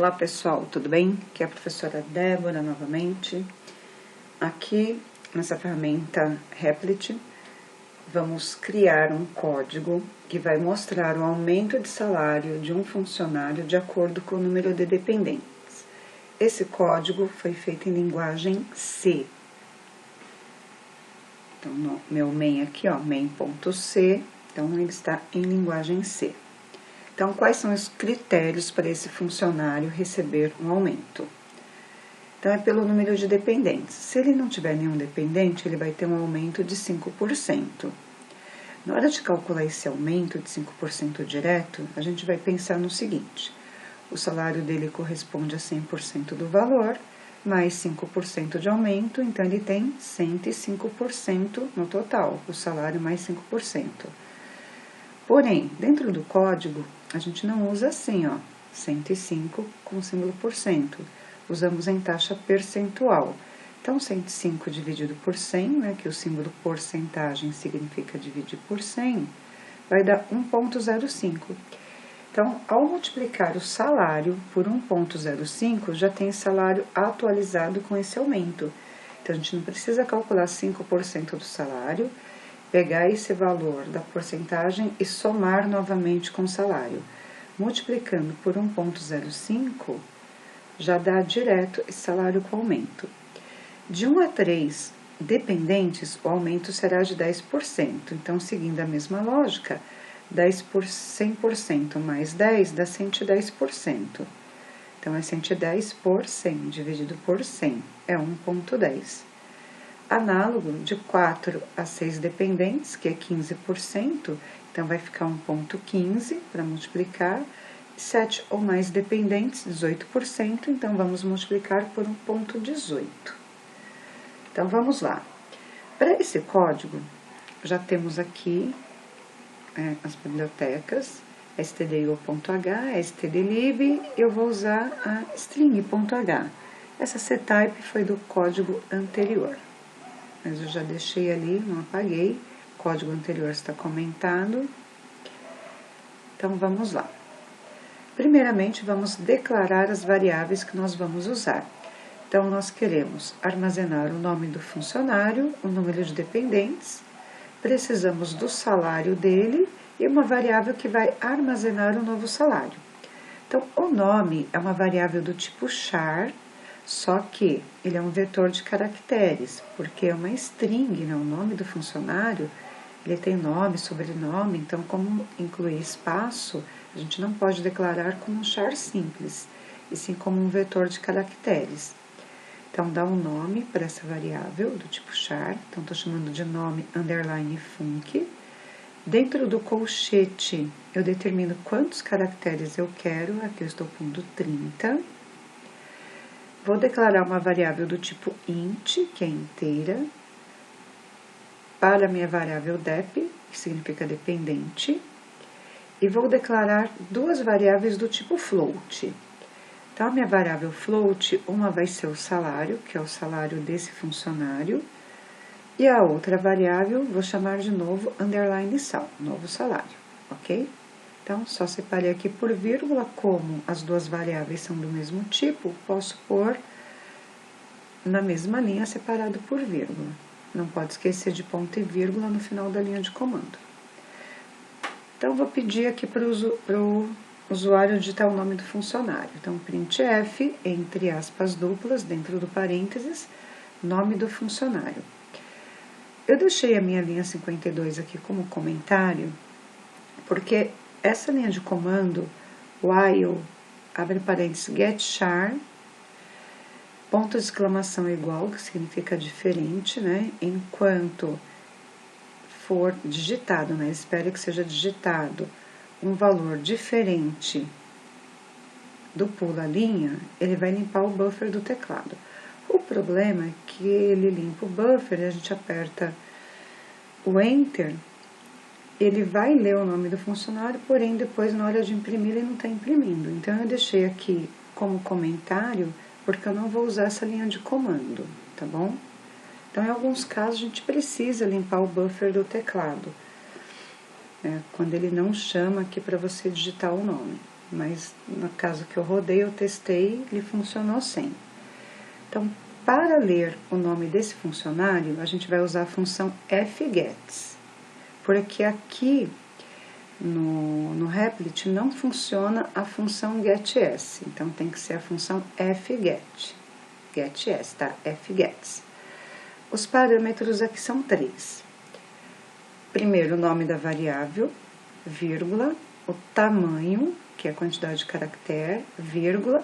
Olá pessoal, tudo bem? Aqui é a professora Débora novamente. Aqui nessa ferramenta Replit, vamos criar um código que vai mostrar o aumento de salário de um funcionário de acordo com o número de dependentes. Esse código foi feito em linguagem C. Então, no meu main aqui, ó, main.c, então ele está em linguagem C. Então, quais são os critérios para esse funcionário receber um aumento? Então, é pelo número de dependentes. Se ele não tiver nenhum dependente, ele vai ter um aumento de 5%. Na hora de calcular esse aumento de 5% direto, a gente vai pensar no seguinte: o salário dele corresponde a 100% do valor, mais 5% de aumento, então ele tem 105% no total, o salário mais 5%. Porém, dentro do código, a gente não usa assim, ó, 105 com símbolo por cento. Usamos em taxa percentual. Então, 105 dividido por 100, né, que o símbolo porcentagem significa dividir por 100, vai dar 1,05. Então, ao multiplicar o salário por 1,05, já tem salário atualizado com esse aumento. Então, a gente não precisa calcular 5% do salário, pegar esse valor da porcentagem e somar novamente com o salário. Multiplicando por 1,05, já dá direto esse salário com aumento. De 1 a 3 dependentes, o aumento será de 10%. Então, seguindo a mesma lógica, 10 por 100% mais 10 dá 110%. Então, é 110 por 100, dividido por 100, é 1,10. Análogo, de 4 a 6 dependentes, que é 15%, então vai ficar 1,15 para multiplicar. 7 ou mais dependentes, 18%, então vamos multiplicar por 1,18. Então, vamos lá. Para esse código, já temos aqui as bibliotecas, stdio.h, stdlib, eu vou usar a string.h. Essa ctype foi do código anterior, mas eu já deixei ali, não apaguei, o código anterior está comentado. Então, vamos lá. Primeiramente, vamos declarar as variáveis que nós vamos usar. Então, nós queremos armazenar o nome do funcionário, o número de dependentes, precisamos do salário dele e uma variável que vai armazenar o novo salário. Então, o nome é uma variável do tipo char, só que ele é um vetor de caracteres, porque é uma string, né? O nome do funcionário, ele tem nome, sobrenome, então como incluir espaço, a gente não pode declarar como um char simples, e sim como um vetor de caracteres. Então, dá um nome para essa variável do tipo char, então estou chamando de nome underline func. Dentro do colchete, eu determino quantos caracteres eu quero, aqui eu estou pondo 30. Vou declarar uma variável do tipo int, que é inteira, para a minha variável dep, que significa dependente, e vou declarar duas variáveis do tipo float. Então, a minha variável float, uma vai ser o salário, que é o salário desse funcionário, e a outra variável, vou chamar de novo underline sal, novo salário, ok? Então, só separei aqui por vírgula, como as duas variáveis são do mesmo tipo, posso pôr na mesma linha separado por vírgula. Não pode esquecer de ponto e vírgula no final da linha de comando. Então, vou pedir aqui para o usuário digitar o nome do funcionário. Então, printf, entre aspas duplas, dentro do parênteses, nome do funcionário. Eu deixei a minha linha 52 aqui como comentário, porque essa linha de comando, while, abre parênteses, get char, ponto de exclamação igual, que significa diferente, né? Enquanto for digitado, né? Espere que seja digitado um valor diferente do pula-linha, ele vai limpar o buffer do teclado. O problema é que ele limpa o buffer, a gente aperta o Enter, ele vai ler o nome do funcionário, porém depois na hora de imprimir ele não está imprimindo. Então eu deixei aqui como comentário, porque eu não vou usar essa linha de comando, tá bom? Então, em alguns casos, a gente precisa limpar o buffer do teclado, quando ele não chama aqui para você digitar o nome. mas no caso que eu rodei, eu testei, ele funcionou sem. Então, para ler o nome desse funcionário, a gente vai usar a função fgets, porque aqui no Replit não funciona a função getS, então tem que ser a função fget, getS, tá? fgets. Os parâmetros aqui são 3. Primeiro, o nome da variável, vírgula, o tamanho, que é a quantidade de caractere, vírgula,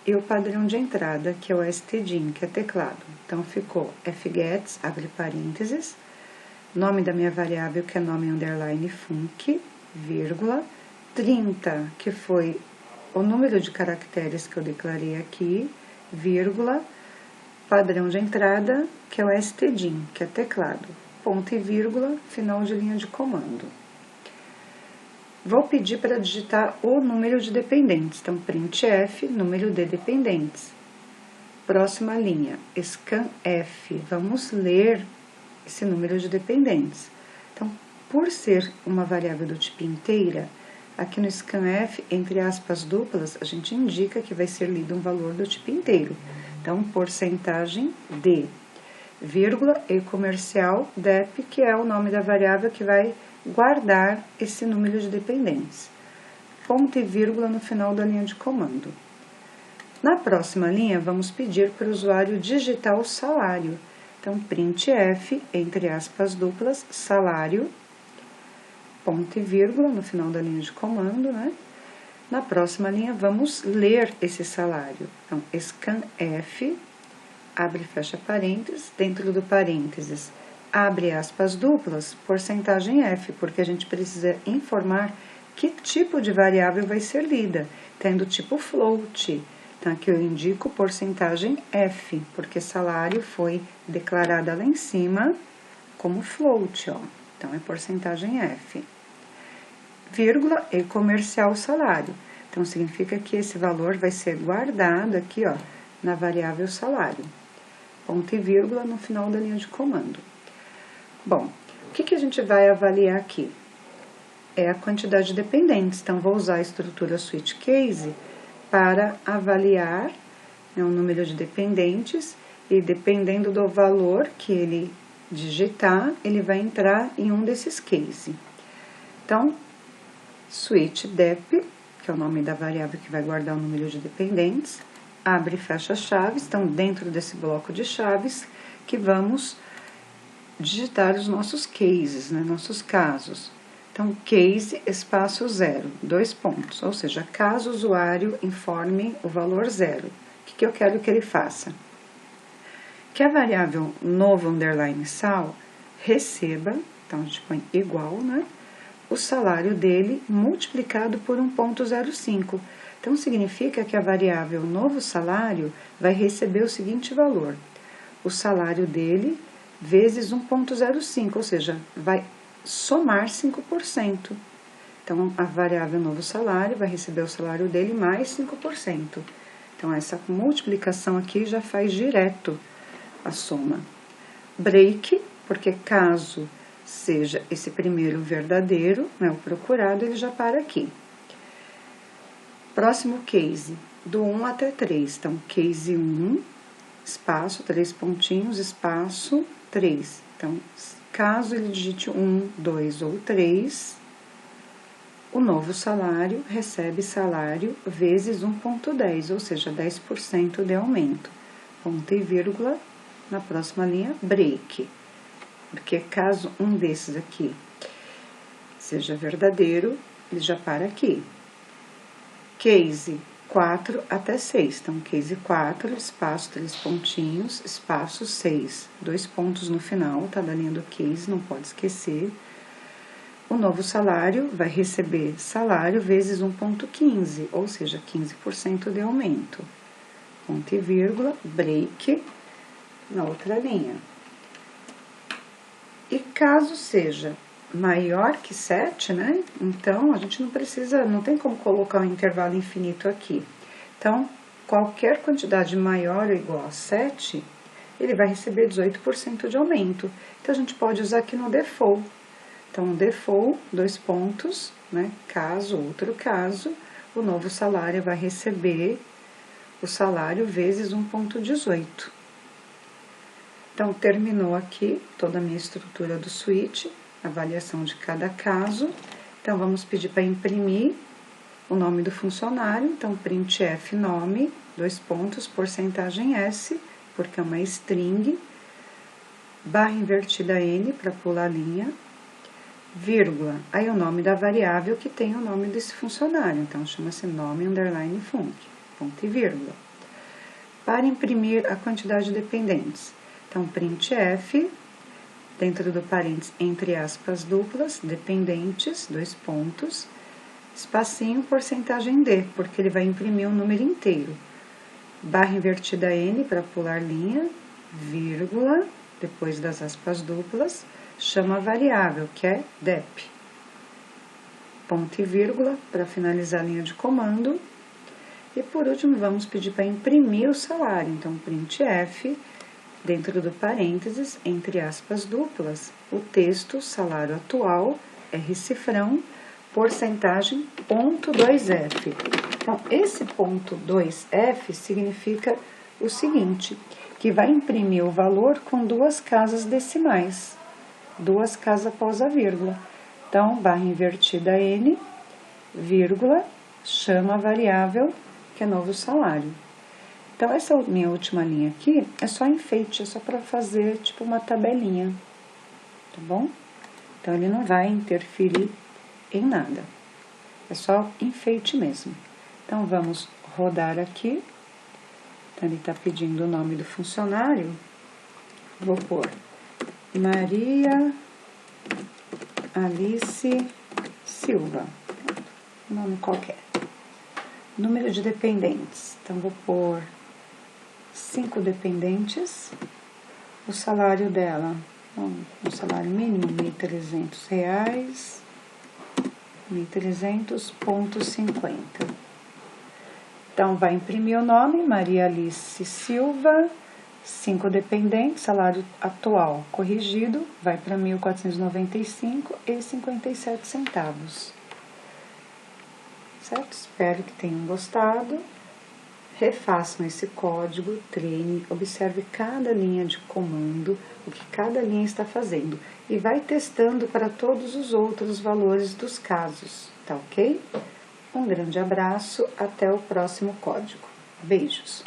e o padrão de entrada, que é o stdin, que é teclado. Então, ficou fgets, abre parênteses, nome da minha variável, que é nome underline func, vírgula, 30, que foi o número de caracteres que eu declarei aqui, vírgula, padrão de entrada, que é o stdin, que é teclado, ponto e vírgula, final de linha de comando. Vou pedir para digitar o número de dependentes, então printf, número de dependentes. Próxima linha, scanf, vamos ler esse número de dependentes. Então, por ser uma variável do tipo inteira, aqui no scanf, entre aspas duplas, a gente indica que vai ser lido um valor do tipo inteiro. Então, porcentagem de, vírgula, e comercial dep, que é o nome da variável que vai guardar esse número de dependentes. Ponto e vírgula no final da linha de comando. Na próxima linha, vamos pedir para o usuário digitar o salário. Então, printf, entre aspas duplas, salário, ponto e vírgula no final da linha de comando, né? Na próxima linha, vamos ler esse salário. Então, scanf, abre e fecha parênteses, dentro do parênteses, abre aspas duplas, porcentagem f, porque a gente precisa informar que tipo de variável vai ser lida, tendo tipo float. Então, aqui eu indico porcentagem f, porque salário foi declarada lá em cima como float, ó. Então, é porcentagem f. Vírgula e comercial salário. Então, significa que esse valor vai ser guardado aqui, ó, na variável salário. Ponto e vírgula no final da linha de comando. Bom, o que a gente vai avaliar aqui? É a quantidade de dependentes. Então, vou usar a estrutura switch case para avaliar, né, o número de dependentes e, dependendo do valor que ele digitar, ele vai entrar em um desses cases. Então, switch dep, que é o nome da variável que vai guardar o número de dependentes, abre e fecha chaves. Então, dentro desse bloco de chaves, que vamos digitar os nossos cases, né, nossos casos. Então, case, espaço 0, 2 pontos, ou seja, caso o usuário informe o valor 0. O que eu quero que ele faça? Que a variável novo underline sal receba, então a gente põe igual, né, o salário dele multiplicado por 1,05. Então, significa que a variável novo salário vai receber o seguinte valor: o salário dele vezes 1,05, ou seja, vai somar 5%. Então, a variável novo salário vai receber o salário dele mais 5%. Então, essa multiplicação aqui já faz direto a soma. Break, porque caso seja esse primeiro verdadeiro, né, o procurado, ele já para aqui. Próximo case, do 1 até 3. Então, case 1, espaço, 3 pontinhos, espaço, 3. Então, caso ele digite 1, 2 ou 3, o novo salário recebe salário vezes 1,10, ou seja, 10% de aumento. Ponto e vírgula, na próxima linha, break. Porque caso um desses aqui seja verdadeiro, ele já para aqui. Case 4 até 6. Então, case 4, espaço, 3 pontinhos, espaço 6. 2 pontos no final, tá? Da linha do case, não pode esquecer. O novo salário vai receber salário vezes 1,15, ou seja, 15% de aumento. Ponto e vírgula, break, na outra linha. E caso seja maior que 7, né? Então, a gente não tem como colocar um intervalo infinito aqui. Então, qualquer quantidade maior ou igual a 7, ele vai receber 18% de aumento. Então, a gente pode usar aqui no default. Então, default, 2 pontos, né? Caso, outro caso, o novo salário vai receber o salário vezes 1,18. Então, terminou aqui toda a minha estrutura do switch, avaliação de cada caso. Então, vamos pedir para imprimir o nome do funcionário. Então, printf nome, porcentagem S, porque é uma string, barra invertida N para pular a linha, vírgula, aí o nome da variável que tem o nome desse funcionário, então chama-se nome underline func, ponto e vírgula. Para imprimir a quantidade de dependentes, então printf, dentro do parênteses, entre aspas duplas, dependentes, espacinho, porcentagem D, porque ele vai imprimir um número inteiro. Barra invertida N para pular linha, vírgula, depois das aspas duplas, chama a variável, que é dep. Ponto e vírgula para finalizar a linha de comando. E por último, vamos pedir para imprimir o salário. Então, printf, dentro do parênteses, entre aspas duplas, o texto, salário atual, R-cifrão, porcentagem, ponto 2F. Então, esse ponto 2F significa o seguinte, que vai imprimir o valor com 2 casas decimais, 2 casas após a vírgula. Então, barra invertida N, vírgula, chama a variável, que é novo salário. Então, essa minha última linha aqui é só enfeite, é só para fazer tipo uma tabelinha, tá bom? Então, ele não vai interferir em nada, é só enfeite mesmo. Então, vamos rodar aqui. Então, ele está pedindo o nome do funcionário. Vou pôr Maria Alice Silva, nome qualquer. Número de dependentes, então vou pôr 5 dependentes. O salário dela, o salário mínimo, R$ 1.300, 1.300,50. Então, vai imprimir o nome, Maria Alice Silva, 5 dependentes, salário atual corrigido, vai para R$ 1.495,57. Certo? Espero que tenham gostado. Refaçam esse código, treine, observe cada linha de comando, o que cada linha está fazendo. E vai testando para todos os outros valores dos casos, tá ok? Um grande abraço, até o próximo código. Beijos!